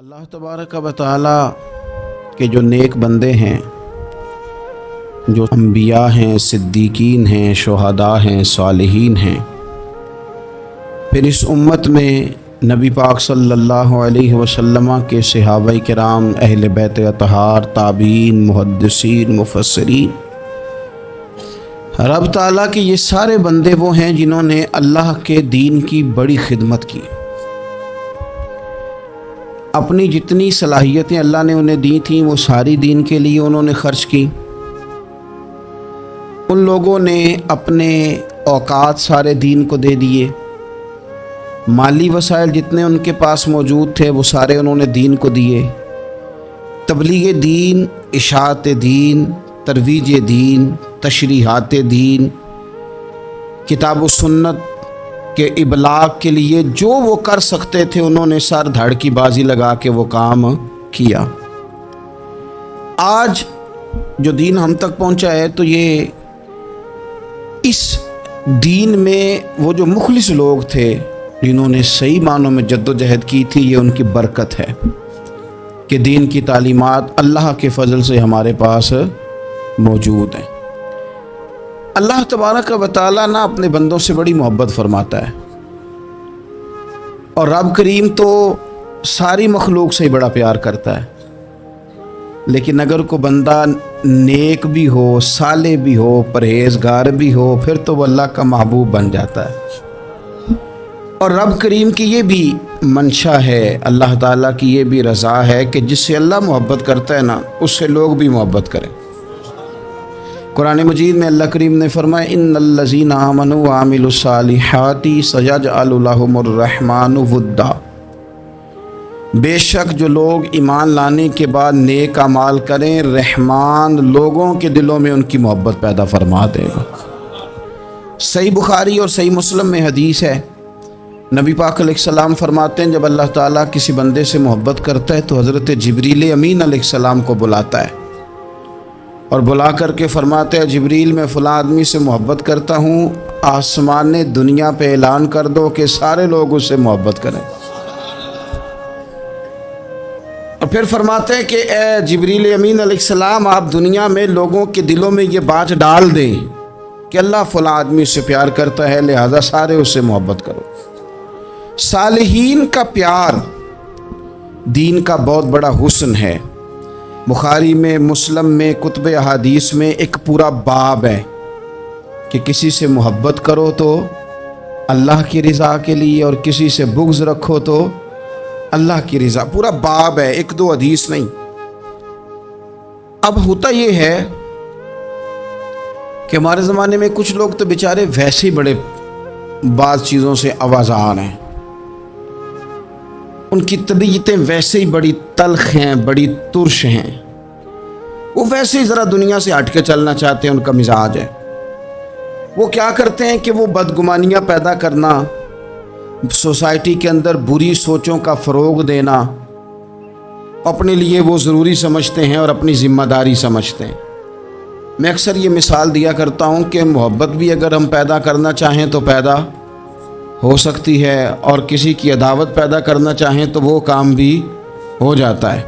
اللہ تبارک و تعالی کے جو نیک بندے ہیں، جو انبیاء ہیں، صدیقین ہیں، شہداء ہیں، صالحین ہیں، پھر اس امت میں نبی پاک صلی اللہ علیہ وسلم کے صحابہ کرام، اہل بیت اطہار، تابعین، محدثین، مفسرین، رب تعالیٰ کے یہ سارے بندے وہ ہیں جنہوں نے اللہ کے دین کی بڑی خدمت کی۔ اپنی جتنی صلاحیتیں اللہ نے انہیں دی تھیں وہ ساری دین کے لیے انہوں نے خرچ کی۔ ان لوگوں نے اپنے اوقات سارے دین کو دے دیے، مالی وسائل جتنے ان کے پاس موجود تھے وہ سارے انہوں نے دین کو دیے۔ تبلیغ دین، اشاعت دین، ترویج دین، تشریحات دین، کتاب و سنت کے ابلاغ کے لیے جو وہ کر سکتے تھے انہوں نے سر دھڑ کی بازی لگا کے وہ کام کیا۔ آج جو دین ہم تک پہنچا ہے تو یہ اس دین میں وہ جو مخلص لوگ تھے جنہوں نے صحیح معنوں میں جد و جہد کی تھی، یہ ان کی برکت ہے کہ دین کی تعلیمات اللہ کے فضل سے ہمارے پاس موجود ہیں۔ اللہ تبارک و تعالیٰ نہ اپنے بندوں سے بڑی محبت فرماتا ہے، اور رب کریم تو ساری مخلوق سے ہی بڑا پیار کرتا ہے، لیکن اگر کوئی بندہ نیک بھی ہو، صالح بھی ہو، پرہیزگار بھی ہو، پھر تو وہ اللہ کا محبوب بن جاتا ہے۔ اور رب کریم کی یہ بھی منشا ہے، اللہ تعالیٰ کی یہ بھی رضا ہے کہ جس سے اللہ محبت کرتا ہے نا، اس سے لوگ بھی محبت کریں۔ قرآن مجید میں اللہ کریم نے فرمایا ان الذین آمنوا وعملوا الصالحات سیجعل لهم الرحمن ودا، بے شک جو لوگ ایمان لانے کے بعد نیک اعمال کریں، رحمان لوگوں کے دلوں میں ان کی محبت پیدا فرما دے گا۔ صحیح بخاری اور صحیح مسلم میں حدیث ہے، نبی پاک علیہ السلام فرماتے ہیں جب اللہ تعالیٰ کسی بندے سے محبت کرتا ہے تو حضرت جبریل امین علیہ السلام کو بلاتا ہے اور بلا کر کے فرماتے ہیں جبریل میں فلاں آدمی سے محبت کرتا ہوں، آسمان نے دنیا پہ اعلان کر دو کہ سارے لوگ اس سے محبت کریں۔ اور پھر فرماتے ہیں کہ اے جبریل امین علیہ السلام، آپ دنیا میں لوگوں کے دلوں میں یہ بات ڈال دیں کہ اللہ فلاں آدمی سے پیار کرتا ہے، لہذا سارے اس سے محبت کرو۔ صالحین کا پیار دین کا بہت بڑا حسن ہے۔ بخاری میں، مسلم میں، کتب احادیث میں ایک پورا باب ہے کہ کسی سے محبت کرو تو اللہ کی رضا کے لیے، اور کسی سے بغض رکھو تو اللہ کی رضا، پورا باب ہے، ایک دو حدیث نہیں۔ اب ہوتا یہ ہے کہ ہمارے زمانے میں کچھ لوگ تو بیچارے ویسے ہی بڑے بعض چیزوں سے آوازان ہیں، ان کی طبیعتیں ویسے ہی بڑی تلخ ہیں، بڑی ترش ہیں، وہ ویسے ہی ذرا دنیا سے ہٹ کے چلنا چاہتے ہیں، ان کا مزاج ہے۔ وہ کیا کرتے ہیں کہ وہ بدگمانیاں پیدا کرنا، سوسائٹی کے اندر بری سوچوں کا فروغ دینا اپنے لیے وہ ضروری سمجھتے ہیں اور اپنی ذمہ داری سمجھتے ہیں۔ میں اکثر یہ مثال دیا کرتا ہوں کہ محبت بھی اگر ہم پیدا کرنا چاہیں تو پیدا ہو سکتی ہے، اور کسی کی عداوت پیدا کرنا چاہیں تو وہ کام بھی ہو جاتا ہے۔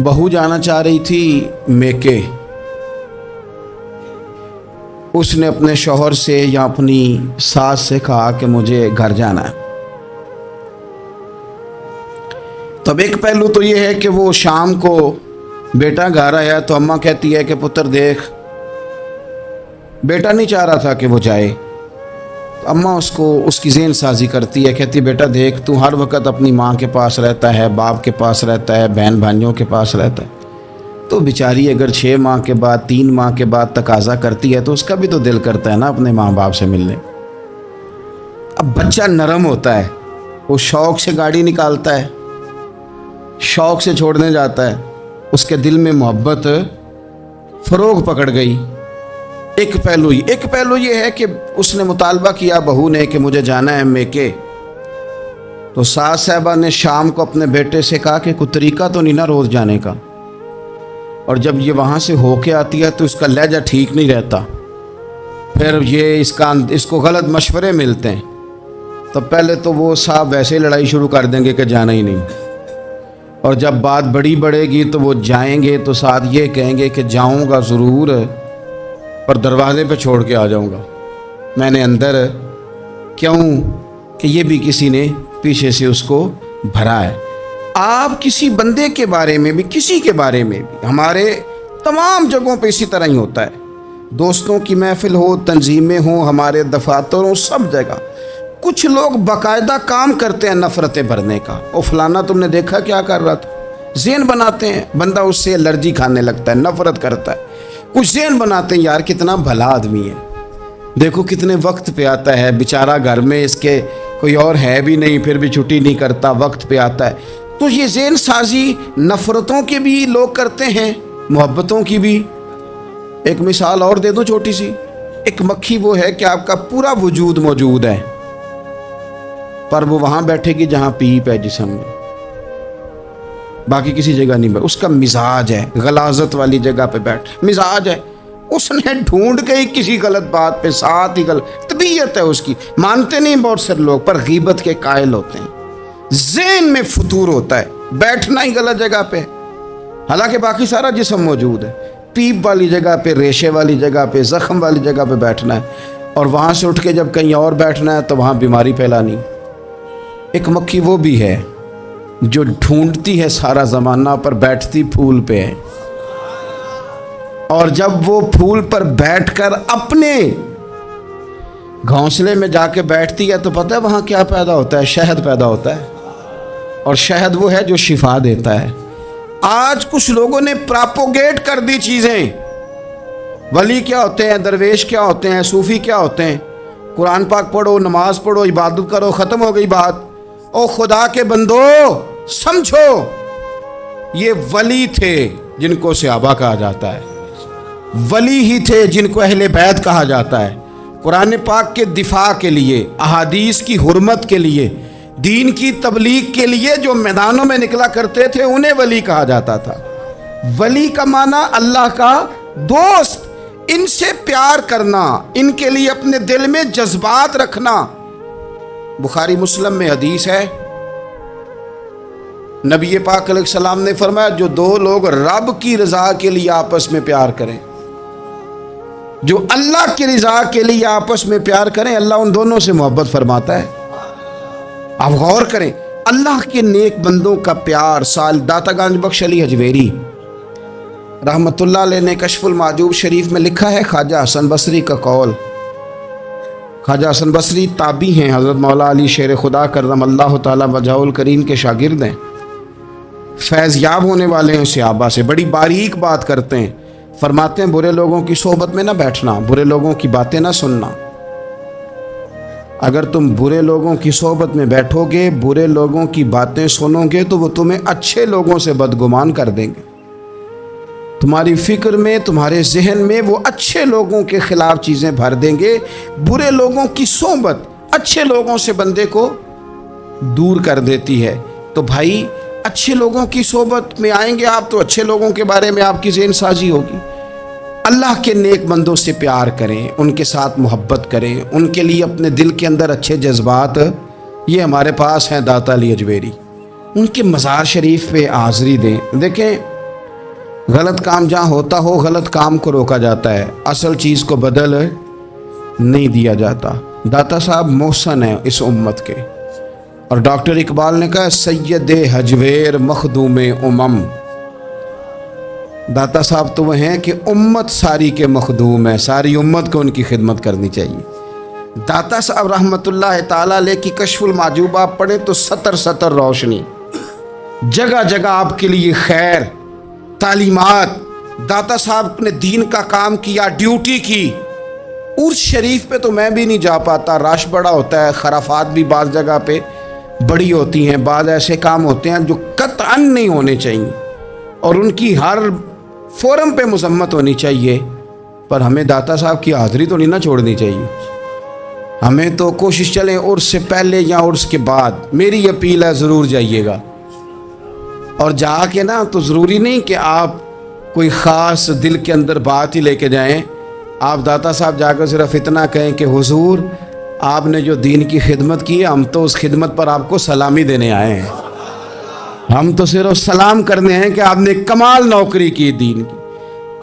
بہو جانا چاہ رہی تھی میکے، اس نے اپنے شوہر سے یا اپنی ساس سے کہا کہ مجھے گھر جانا ہے۔ تب ایک پہلو تو یہ ہے کہ وہ شام کو بیٹا گھر آیا تو اماں کہتی ہے کہ پتر دیکھ، بیٹا نہیں چاہ رہا تھا کہ وہ جائے، تو اماں اس کو اس کی ذہن سازی کرتی ہے، کہتی بیٹا دیکھ تو ہر وقت اپنی ماں کے پاس رہتا ہے، باپ کے پاس رہتا ہے، بہن بھائیوں کے پاس رہتا ہے، تو بیچاری اگر 6 ماہ کے بعد 3 ماہ کے بعد تقاضا کرتی ہے تو اس کا بھی تو دل کرتا ہے نا اپنے ماں باپ سے ملنے۔ اب بچہ نرم ہوتا ہے، وہ شوق سے گاڑی نکالتا ہے، شوق سے چھوڑنے جاتا ہے، اس کے دل میں محبت فروغ پکڑ گئی۔ ایک پہلو یہ ہے کہ اس نے مطالبہ کیا بہو نے کہ مجھے جانا ہے میکے، تو ساس صاحبہ نے شام کو اپنے بیٹے سے کہا کہ کوئی طریقہ تو نہیں نا روز جانے کا، اور جب یہ وہاں سے ہو کے آتی ہے تو اس کا لہجہ ٹھیک نہیں رہتا، پھر یہ اس کو غلط مشورے ملتے ہیں، تو پہلے تو وہ صاحب ویسے ہی لڑائی شروع کر دیں گے کہ جانا ہی نہیں، اور جب بات بڑی بڑھے گی تو وہ جائیں گے تو ساتھ یہ کہیں گے کہ جاؤں گا ضرور پر دروازے پہ چھوڑ کے آ جاؤں گا، میں نے اندر کیوں کہ یہ بھی کسی نے پیچھے سے اس کو بھرا ہے۔ آپ کسی بندے کے بارے میں بھی، کسی کے بارے میں بھی، ہمارے تمام جگہوں پہ اسی طرح ہی ہوتا ہے، دوستوں کی محفل ہو، تنظیمیں ہوں، ہمارے دفاتر ہوں، سب جگہ کچھ لوگ باقاعدہ کام کرتے ہیں نفرتیں بھرنے کا۔ او فلانا تم نے دیکھا کیا کر رہا تھا، ذہن بناتے ہیں، بندہ اس سے الرجی کھانے لگتا ہے، نفرت کرتا ہے، کچھ ذہن بناتے ہیں یار کتنا بھلا آدمی ہے، دیکھو کتنے وقت پہ آتا ہے بیچارہ، گھر میں اس کے کوئی اور ہے بھی نہیں پھر بھی چھٹی نہیں کرتا، وقت پہ آتا ہے۔ تو یہ ذہن سازی نفرتوں کے بھی لوگ کرتے ہیں، محبتوں کی بھی۔ ایک مثال اور دے دوں چھوٹی سی، ایک مکھی وہ ہے کہ آپ کا پورا وجود موجود ہے پر وہ وہاں بیٹھے گی جہاں پیپ ہے جسم میں، باقی کسی جگہ نہیں بیٹھ، اس کا مزاج ہے غلاظت والی جگہ پہ بیٹھ، مزاج ہے، اس نے ڈھونڈ کے ہی کسی غلط بات پہ ساتھ ہی غلط، طبیعت ہے اس کی، مانتے نہیں بہت سے لوگ پر غیبت کے قائل ہوتے ہیں، ذہن میں فطور ہوتا ہے، بیٹھنا ہی غلط جگہ پہ، حالانکہ باقی سارا جسم موجود ہے، پیپ والی جگہ پہ، ریشے والی جگہ پہ، زخم والی جگہ پہ بیٹھنا ہے، اور وہاں سے اٹھ کے جب کہیں اور بیٹھنا ہے تو وہاں بیماری پھیلانی۔ ایک مکھی وہ بھی ہے جو ڈھونڈتی ہے سارا زمانہ پر بیٹھتی پھول پہ ہے، اور جب وہ پھول پر بیٹھ کر اپنے گھونسلے میں جا کے بیٹھتی ہے تو پتہ ہے وہاں کیا پیدا ہوتا ہے؟ شہد پیدا ہوتا ہے، اور شہد وہ ہے جو شفا دیتا ہے۔ آج کچھ لوگوں نے پراپوگیٹ کر دی چیزیں، ولی کیا ہوتے ہیں، درویش کیا ہوتے ہیں، صوفی کیا ہوتے ہیں، قرآن پاک پڑھو، نماز پڑھو، عبادت کرو، ختم ہو گئی بات۔ او خدا کے بندو سمجھو، یہ ولی تھے جن کو صحابہ کہا جاتا ہے، ولی ہی تھے جن کو اہل بیت کہا جاتا ہے، قرآن پاک کے دفاع کے لیے، احادیث کی حرمت کے لیے، دین کی تبلیغ کے لیے جو میدانوں میں نکلا کرتے تھے انہیں ولی کہا جاتا تھا۔ ولی کا معنی اللہ کا دوست، ان سے پیار کرنا، ان کے لیے اپنے دل میں جذبات رکھنا۔ بخاری مسلم میں حدیث ہے، نبی پاک علیہ السلام نے فرمایا جو دو لوگ رب کی رضا کے لیے آپس میں پیار کریں، جو اللہ کی رضا کے لیے آپس میں پیار کریں، اللہ ان دونوں سے محبت فرماتا ہے۔ آپ غور کریں، اللہ کے نیک بندوں کا پیار۔ سال داتا گنج بخش علی حجویری رحمت اللہ علیہ نے کشف المعجوب شریف میں لکھا ہے، خواجہ حسن بصری کا قول۔ خواجہ حسن بصری تابعی ہیں، حضرت مولا علی شیر خدا کرم اللہ تعالی وجہہ الکریم کے شاگرد ہیں، فیض یاب ہونے والے ہیں صحابہ سے، بڑی باریک بات کرتے ہیں، فرماتے ہیں برے لوگوں کی صحبت میں نہ بیٹھنا، برے لوگوں کی باتیں نہ سننا۔ اگر تم برے لوگوں کی صحبت میں بیٹھو گے، برے لوگوں کی باتیں سنو گے تو وہ تمہیں اچھے لوگوں سے بدگمان کر دیں گے، تمہاری فکر میں، تمہارے ذہن میں وہ اچھے لوگوں کے خلاف چیزیں بھر دیں گے۔ برے لوگوں کی صحبت اچھے لوگوں سے بندے کو دور کر دیتی ہے۔ تو بھائی اچھے لوگوں کی صحبت میں آئیں گے آپ تو اچھے لوگوں کے بارے میں آپ کی ذہن سازی ہوگی۔ اللہ کے نیک بندوں سے پیار کریں، ان کے ساتھ محبت کریں، ان کے لیے اپنے دل کے اندر اچھے جذبات، یہ ہمارے پاس ہیں داتا علی حجویری، ان کے مزار شریف پہ حاضری دیں۔ دیکھیں غلط کام جہاں ہوتا ہو، غلط کام کو روکا جاتا ہے، اصل چیز کو بدل نہیں دیا جاتا۔ داتا صاحب محسن ہیں اس امت کے، اور ڈاکٹر اقبال نے کہا سید حجویر مخدوم امم۔ داتا صاحب تو وہ ہیں کہ امت ساری کے مخدوم ہے، ساری امت کو ان کی خدمت کرنی چاہیے۔ داتا صاحب رحمت اللہ تعالیٰ علیہ کی کشف المعجوب آپ پڑھیں تو سطر سطر روشنی، جگہ جگہ آپ کے لیے خیر، تعلیمات۔ داتا صاحب نے دین کا کام کیا، ڈیوٹی کی۔ عرس شریف پہ تو میں بھی نہیں جا پاتا، رش بڑا ہوتا ہے، خرافات بھی بعض جگہ پہ بڑی ہوتی ہیں، بعض ایسے کام ہوتے ہیں جو قطعاً نہیں ہونے چاہیے اور ان کی ہر فورم پہ مذمت ہونی چاہیے، پر ہمیں داتا صاحب کی حاضری تو نہیں نہ چھوڑنی چاہیے۔ ہمیں تو کوشش چلیں عرس سے پہلے یا عرس کے بعد، میری اپیل ہے ضرور جائیے گا، اور جا کے نا تو ضروری نہیں کہ آپ کوئی خاص دل کے اندر بات ہی لے کے جائیں، آپ داتا صاحب جا کر صرف اتنا کہیں کہ حضور آپ نے جو دین کی خدمت کی ہے، ہم تو اس خدمت پر آپ کو سلامی دینے آئے ہیں۔ ہم تو صرف سلام کرنے ہیں کہ آپ نے کمال نوکری کی دین کی۔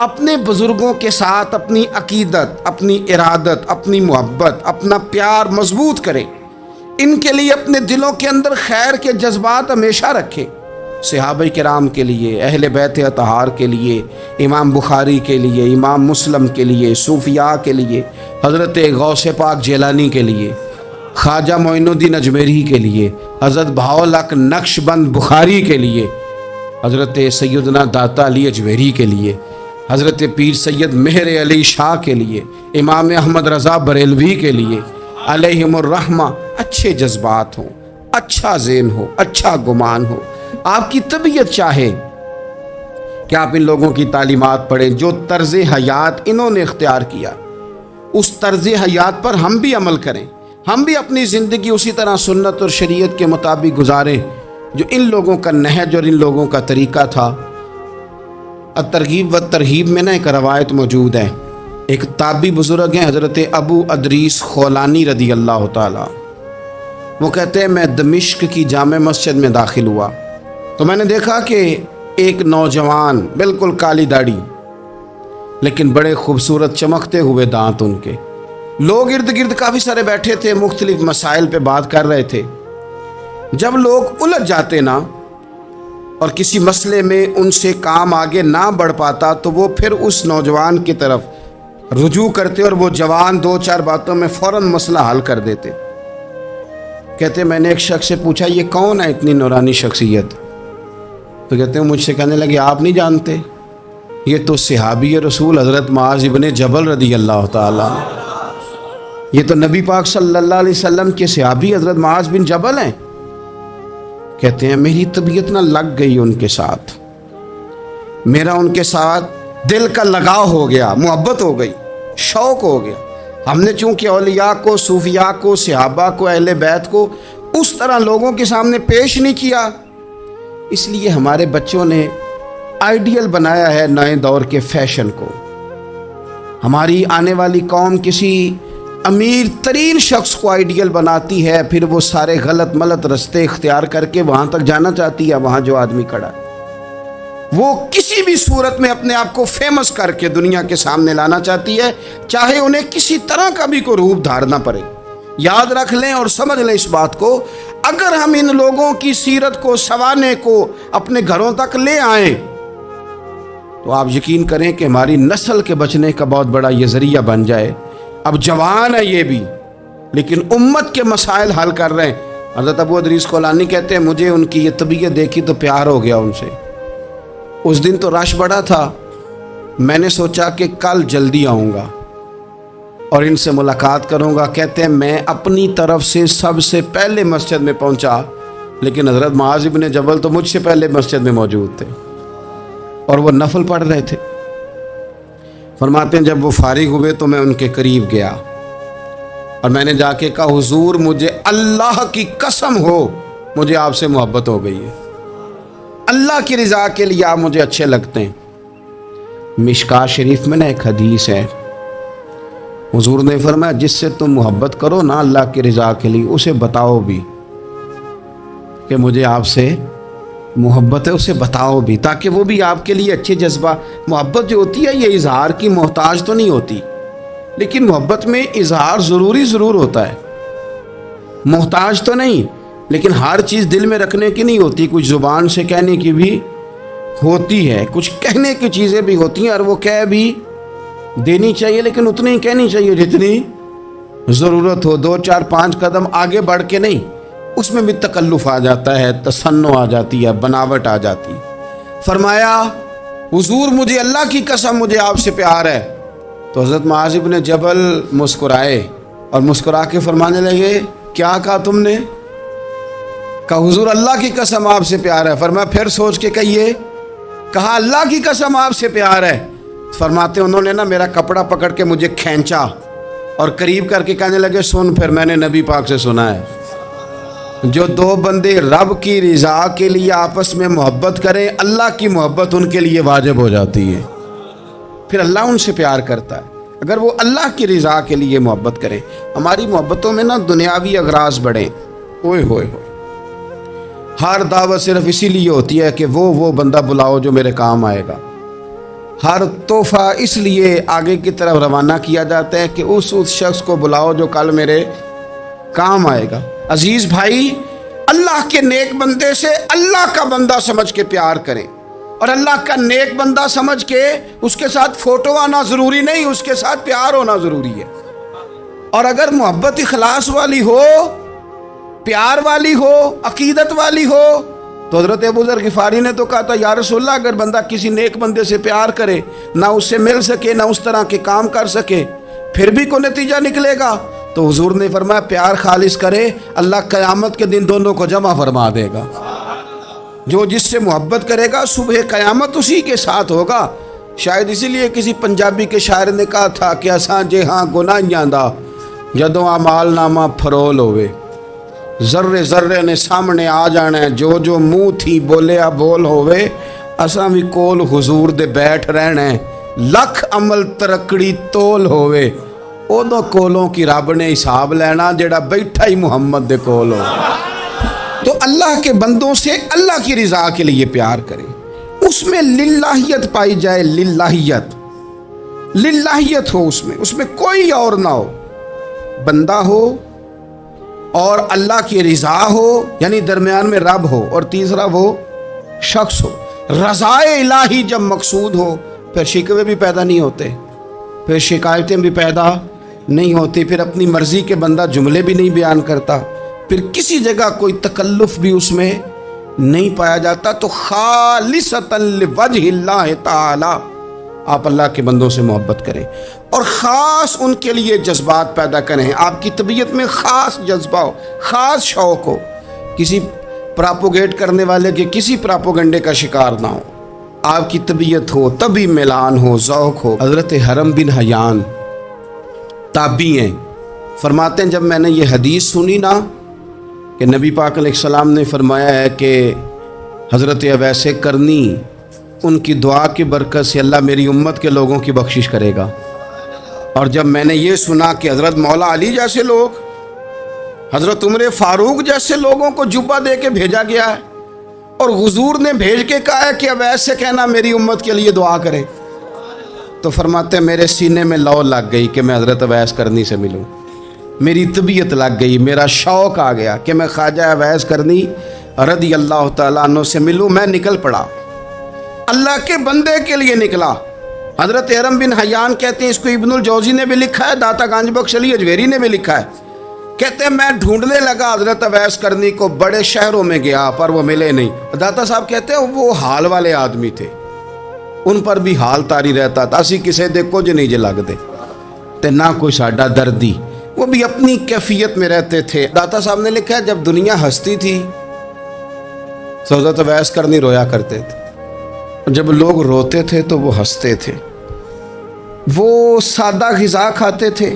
اپنے بزرگوں کے ساتھ اپنی عقیدت، اپنی ارادت، اپنی محبت، اپنا پیار مضبوط کریں، ان کے لیے اپنے دلوں کے اندر خیر کے جذبات ہمیشہ رکھیں۔ صحابہ کرام کے لیے، اہل بیت اطہار کے لیے، امام بخاری کے لیے، امام مسلم کے لیے، صوفیاء کے لیے، حضرت غوث پاک جیلانی کے لیے، خواجہ معین الدین اجمیری کے لیے، حضرت بہاؤالحق نقش بند بخاری کے لیے، حضرت سیدنا داتا علی اجمیری کے لیے، حضرت پیر سید مہر علی شاہ کے لیے، امام احمد رضا بریلوی کے لیے علیہم الرحمہ اچھے جذبات ہوں، اچھا ذہن ہو، اچھا گمان ہو، آپ کی طبیعت چاہے کہ آپ ان لوگوں کی تعلیمات پڑھیں، جو طرز حیات انہوں نے اختیار کیا اس طرز حیات پر ہم بھی عمل کریں، ہم بھی اپنی زندگی اسی طرح سنت اور شریعت کے مطابق گزاریں جو ان لوگوں کا نہج اور ان لوگوں کا طریقہ تھا۔ الترغیب و ترہیب میں ایک روایت موجود ہے، ایک تابعی بزرگ ہیں حضرت ابو ادریس خولانی رضی اللہ تعالی، وہ کہتے ہیں میں دمشق کی جامع مسجد میں داخل ہوا تو میں نے دیکھا کہ ایک نوجوان، بالکل کالی داڑھی لیکن بڑے خوبصورت چمکتے ہوئے دانت ان کے، لوگ ارد گرد کافی سارے بیٹھے تھے، مختلف مسائل پہ بات کر رہے تھے۔ جب لوگ الجھ جاتے نا اور کسی مسئلے میں ان سے کام آگے نہ بڑھ پاتا تو وہ پھر اس نوجوان کی طرف رجوع کرتے اور وہ جوان دو چار باتوں میں فوراً مسئلہ حل کر دیتے۔ کہتے میں نے ایک شخص سے پوچھا یہ کون ہے اتنی نورانی شخصیت؟ تو کہتے ہیں مجھ سے کہنے لگے آپ نہیں جانتے، یہ تو صحابی رسول حضرت معاذ ابن جبل رضی اللہ تعالیٰ، یہ تو نبی پاک صلی اللہ علیہ وسلم کے صحابی حضرت معاذ بن جبل ہیں۔ کہتے ہیں میری طبیعت نہ لگ گئی ان کے ساتھ، میرا ان کے ساتھ دل کا لگاؤ ہو گیا، محبت ہو گئی، شوق ہو گیا۔ ہم نے چونکہ اولیاء کو، صوفیاء کو، صحابہ کو، اہل بیت کو اس طرح لوگوں کے سامنے پیش نہیں کیا، اس لیے ہمارے بچوں نے آئیڈیل بنایا ہے نئے دور کے فیشن کو۔ ہماری آنے والی قوم کسی امیر ترین شخص کو آئیڈیل بناتی ہے، پھر وہ سارے غلط ملت رستے اختیار کر کے وہاں تک جانا چاہتی ہے، وہاں جو آدمی کھڑا ہے وہ کسی بھی صورت میں اپنے آپ کو فیمس کر کے دنیا کے سامنے لانا چاہتی ہے، چاہے انہیں کسی طرح کا بھی کوئی روپ دھارنا پڑے۔ یاد رکھ لیں اور سمجھ لیں اس بات کو، اگر ہم ان لوگوں کی سیرت کو، سوانے کو اپنے گھروں تک لے آئیں تو آپ یقین کریں کہ ہماری نسل کے بچنے کا بہت بڑا یہ ذریعہ بن جائے۔ اب جوان ہے یہ بھی لیکن امت کے مسائل حل کر رہے ہیں۔ حضرت ابو ادریس خولانی کہتے ہیں مجھے ان کی یہ طبیعت دیکھی تو پیار ہو گیا ان سے۔ اس دن تو رش بڑا تھا، میں نے سوچا کہ کل جلدی آؤں گا اور ان سے ملاقات کروں گا۔ کہتے ہیں میں اپنی طرف سے سب سے پہلے مسجد میں پہنچا، لیکن حضرت معاذ ابن جبل تو مجھ سے پہلے مسجد میں موجود تھے اور وہ نفل پڑھ رہے تھے۔ فرماتے ہیں جب وہ فارغ ہوئے تو میں ان کے قریب گیا اور میں نے جا کے کہا حضور مجھے اللہ کی قسم ہو مجھے آپ سے محبت ہو گئی ہے، اللہ کی رضا کے لیے آپ مجھے اچھے لگتے ہیں۔ مشکاہ شریف میں ایک حدیث ہے، حضور نے فرمایا جس سے تم محبت کرو نا اللہ کی رضا کے لیے، اسے بتاؤ بھی کہ مجھے آپ سے محبت ہے، اسے بتاؤ بھی تاکہ وہ بھی آپ کے لیے اچھے جذبہ۔ محبت جو ہوتی ہے یہ اظہار کی محتاج تو نہیں ہوتی، لیکن محبت میں اظہار ضرور ہوتا ہے، محتاج تو نہیں، لیکن ہر چیز دل میں رکھنے کی نہیں ہوتی، کچھ زبان سے کہنے کی بھی ہوتی ہے، کچھ کہنے کی چیزیں بھی ہوتی ہیں اور وہ کہہ بھی دینی چاہیے، لیکن اتنی ہی کہنی چاہیے جتنی ضرورت ہو، 2 4 5 قدم آگے بڑھ کے نہیں۔ اس میں بھی تکلف آ جاتا ہے، تصنع آ جاتی ہے، بناوٹ آ جاتی۔ فرمایا حضور مجھے اللہ کی قسم مجھے آپ سے پیار ہے۔ تو حضرت معاذ ابن جبل مسکرائے اور مسکرا کے فرمانے لگے کیا کہا تم نے؟ کہا حضور اللہ کی قسم آپ سے پیار ہے۔ فرمایا پھر سوچ کے کہیے۔ کہا اللہ کی قسم آپ سے پیار ہے۔ فرماتے انہوں نے نا میرا کپڑا پکڑ کے مجھے کھینچا اور قریب کر کے کہنے لگے سن پھر میں نے نبی پاک سے سنا ہے جو 2 بندے رب کی رضا کے لیے آپس میں محبت کریں اللہ کی محبت ان کے لیے واجب ہو جاتی ہے، پھر اللہ ان سے پیار کرتا ہے۔ اگر وہ اللہ کی رضا کے لیے محبت کریں. ہماری محبتوں میں نا دنیاوی اغراض بڑھیں. اوئے ہوئے ہوئے، ہر دعوت صرف اسی لیے ہوتی ہے کہ وہ بندہ بلاؤ جو میرے کام آئے گا. ہر تحفہ اس لیے آگے کی طرف روانہ کیا جاتا ہے کہ اس شخص کو بلاؤ جو کل میرے کام آئے گا. عزیز بھائی، اللہ کے نیک بندے سے اللہ کا بندہ سمجھ کے پیار کریں، اور اللہ کا نیک بندہ سمجھ کے اس کے ساتھ فوٹو آنا ضروری نہیں، اس کے ساتھ پیار ہونا ضروری ہے. اور اگر محبت اخلاص والی ہو، پیار والی ہو، عقیدت والی ہو، تو حضرت ابو ذر غفاری نے تو کہا تھا یا رسول اللہ اگر بندہ کسی نیک بندے سے پیار کرے، نہ اس سے مل سکے، نہ اس طرح کے کام کر سکے، پھر بھی کوئی نتیجہ نکلے گا، تو حضور نے فرمایا پیار خالص کرے، اللہ قیامت کے دن دونوں کو جمع فرما دے گا. جو جس سے محبت کرے گا صبح قیامت اسی کے ساتھ ہوگا. شاید اسی لیے کسی پنجابی کے شاعر نے کہا تھا کہ اساں جے ہاں گناہیاں دا جدوں اعمال نامہ پھرول ہوئے، ذرے ذرے نے سامنے آ جانا ہے، جو منہ تھی بولیا بول ہوئے، اساں بھی کول حضور دے بیٹھ رہنا ہے، لکھ عمل ترکڑی تول ہوئے، اودوں کولوں کی رب نے حساب لینا جڑا بیٹھا ہی محمد دے کول ہو. تو اللہ کے بندوں سے اللہ کی رضا کے لیے پیار کریں، اس میں للہیت پائی جائے. للہیت ہو اس میں کوئی اور نہ ہو، بندہ ہو اور اللہ کی رضا ہو، یعنی درمیان میں رب ہو، اور تیسرا وہ شخص ہو. رضا الہی جب مقصود ہو پھر شکوے بھی پیدا نہیں ہوتے، پھر شکایتیں بھی پیدا نہیں ہوتی، پھر اپنی مرضی کے بندہ جملے بھی نہیں بیان کرتا، پھر کسی جگہ کوئی تکلف بھی اس میں نہیں پایا جاتا. تو خالصۃ لوجہ اللہ تعالی آپ اللہ کے بندوں سے محبت کریں، اور خاص ان کے لیے جذبات پیدا کریں. آپ کی طبیعت میں خاص جذبہ ہو، خاص شوق ہو، کسی پراپوگیٹ کرنے والے کے کسی پراپوگنڈے کا شکار نہ ہو. آپ کی طبیعت ہو، طبی میلان ہو، ذوق ہو. حضرت حرم بن حیان تابعی ہیں، فرماتے ہیں جب میں نے یہ حدیث سنی نا کہ نبی پاک علیہ السلام نے فرمایا ہے کہ حضرت اویس کرنی ان کی دعا کی برکت سے اللہ میری امت کے لوگوں کی بخشش کرے گا، اور جب میں نے یہ سنا کہ حضرت مولا علی جیسے لوگ، حضرت عمر فاروق جیسے لوگوں کو جبہ دے کے بھیجا گیا ہے، اور حضور نے بھیج کے کہا ہے کہ اویس سے کہنا میری امت کے لیے دعا کرے، تو فرماتے ہیں میرے سینے میں لو لگ گئی کہ میں حضرت اویس کرنی سے ملوں. میری طبیعت لگ گئی، میرا شوق آ گیا کہ میں خواجہ اویس کرنی رضی اللہ تعالیٰ عنہ سے ملوں. میں نکل پڑا، اللہ کے بندے کے لیے نکلا. حضرت حرم بن حیان کہتے ہیں، اس کو ابن الجوزی نے بھی لکھا ہے، داتا گنج بخش علی اجویری نے بھی لکھا ہے، کہتے ہیں میں ڈھونڈنے لگا حضرت اویس کرنی کو، بڑے شہروں میں گیا پر وہ ملے نہیں. داتا صاحب کہتے ہیں وہ حال والے آدمی تھے، ان پر بھی حال تاری رہتا تھا، اسی کسے دے کچھ نہیں جے لگ دے تے نہ کوئی ساڈا دردی، وہ بھی اپنی کیفیت میں رہتے تھے. داتا صاحب نے لکھا ہے جب دنیا ہستی تھی تو حضرت اویس کرنی رویا کرتے تھے، جب لوگ روتے تھے تو وہ ہنستے تھے. وہ سادہ غذا کھاتے تھے،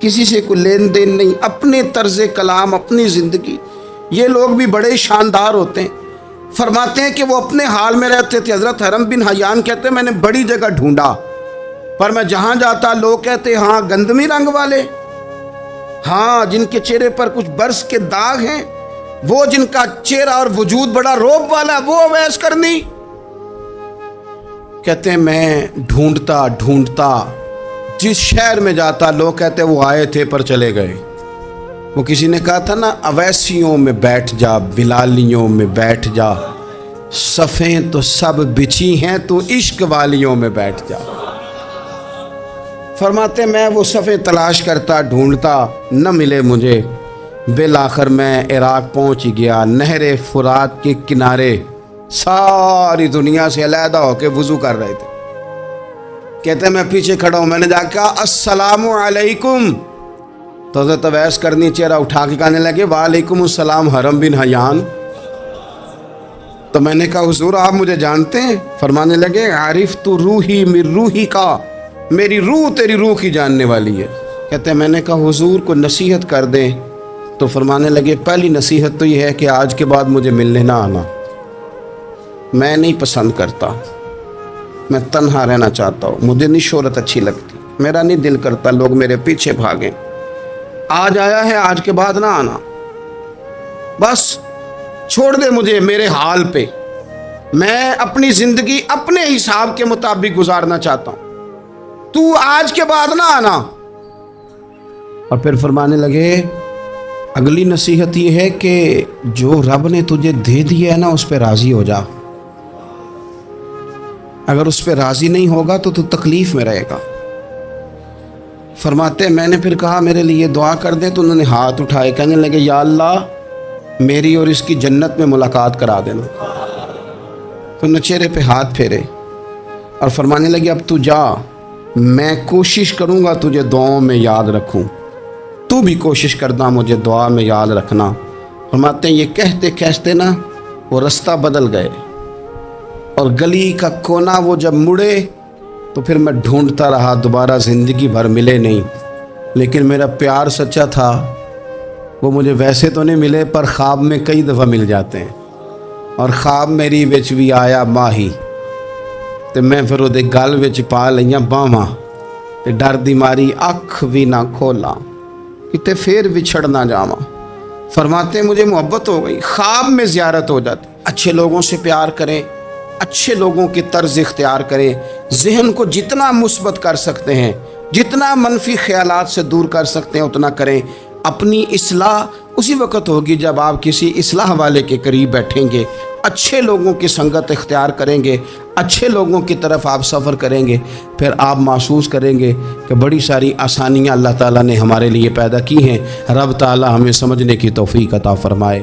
کسی سے کوئی لین دین نہیں، اپنے طرز کلام، اپنی زندگی. یہ لوگ بھی بڑے شاندار ہوتے ہیں. فرماتے ہیں کہ وہ اپنے حال میں رہتے تھے. حضرت حرم بن حیان کہتے ہیں میں نے بڑی جگہ ڈھونڈا، پر میں جہاں جاتا لوگ کہتے ہاں گندمی رنگ والے، ہاں جن کے چہرے پر کچھ برس کے داغ ہیں، وہ جن کا چہرہ اور وجود بڑا روب والا، وہ اویس کرنی. کہتے ہیں میں ڈھونڈتا جس شہر میں جاتا لوگ کہتے وہ آئے تھے پر چلے گئے. وہ کسی نے کہا تھا نا اویسیوں میں بیٹھ جا، بلالیوں میں بیٹھ جا، صفیں تو سب بچھی ہیں تو عشق والیوں میں بیٹھ جا. فرماتے میں وہ صفیں تلاش کرتا ڈھونڈتا، نہ ملے مجھے. بالآخر میں عراق پہنچ گیا، نہر فرات کے کنارے ساری دنیا سے علیحدہ ہو کے وضو کر رہے تھے. کہتے ہیں میں پیچھے کھڑا ہوں، میں نے جا کے کہا السلام علیکم، تو حضرت اویس کرنی چہرہ اٹھا کے کہنے لگے وعلیکم السلام حرم بن حیان. تو میں نے کہا حضور آپ مجھے جانتے ہیں؟ فرمانے لگے عارف تو روحی من روحی کا، میری روح تیری روح کی جاننے والی ہے. کہتے ہیں میں نے کہا حضور کو نصیحت کر دیں. تو فرمانے لگے پہلی نصیحت تو یہ ہے کہ آج کے بعد مجھے ملنے نہ آنا، میں نہیں پسند کرتا، میں تنہا رہنا چاہتا ہوں، مجھے نہیں شہرت اچھی لگتی. میرا نہیں دل کرتا لوگ میرے پیچھے بھاگیں. آج آیا ہے, آج کے بعد نہ آنا, بس چھوڑ دے مجھے میرے حال پہ, میں اپنی زندگی اپنے حساب کے مطابق گزارنا چاہتا ہوں, تو آج کے بعد نہ آنا. اور پھر فرمانے لگے اگلی نصیحت یہ ہے کہ جو رب نے تجھے دے دیا ہے نا اس پہ راضی ہو جا, اگر اس پہ راضی نہیں ہوگا تو تکلیف میں رہے گا. فرماتے میں نے پھر کہا میرے لیے دعا کر دیں, تو انہوں نے ہاتھ اٹھائے, کہنے لگے یا اللہ میری اور اس کی جنت میں ملاقات کرا دینا. تو نے چہرے پہ ہاتھ پھیرے اور فرمانے لگے اب تو جا, میں کوشش کروں گا تجھے دعاؤں میں یاد رکھوں, تو بھی کوشش کرنا مجھے دعا میں یاد رکھنا. فرماتے ہیں یہ کہتے کہتے نا وہ رستہ بدل گئے, اور گلی کا کونا وہ جب مڑے تو پھر میں ڈھونڈتا رہا, دوبارہ زندگی بھر ملے نہیں, لیکن میرا پیار سچا تھا. وہ مجھے ویسے تو نہیں ملے پر خواب میں کئی دفعہ مل جاتے ہیں, اور خواب میری وچ بھی آیا ماہی, تے میں پھر وہ گل وچ پا لئیاں باواں, تے ڈر دی ماری اکھ بھی نہ کھولا کتے پھر بچھڑ نہ جاواں. فرماتے ہیں مجھے محبت ہو گئی, خواب میں زیارت ہو جاتی. اچھے لوگوں سے پیار کریں, اچھے لوگوں کی طرز اختیار کریں, ذہن کو جتنا مثبت کر سکتے ہیں, جتنا منفی خیالات سے دور کر سکتے ہیں اتنا کریں. اپنی اصلاح اسی وقت ہوگی جب آپ کسی اصلاح والے کے قریب بیٹھیں گے, اچھے لوگوں کی سنگت اختیار کریں گے, اچھے لوگوں کی طرف آپ سفر کریں گے, پھر آپ محسوس کریں گے کہ بڑی ساری آسانیاں اللہ تعالیٰ نے ہمارے لیے پیدا کی ہیں. رب تعالیٰ ہمیں سمجھنے کی توفیق عطا فرمائے.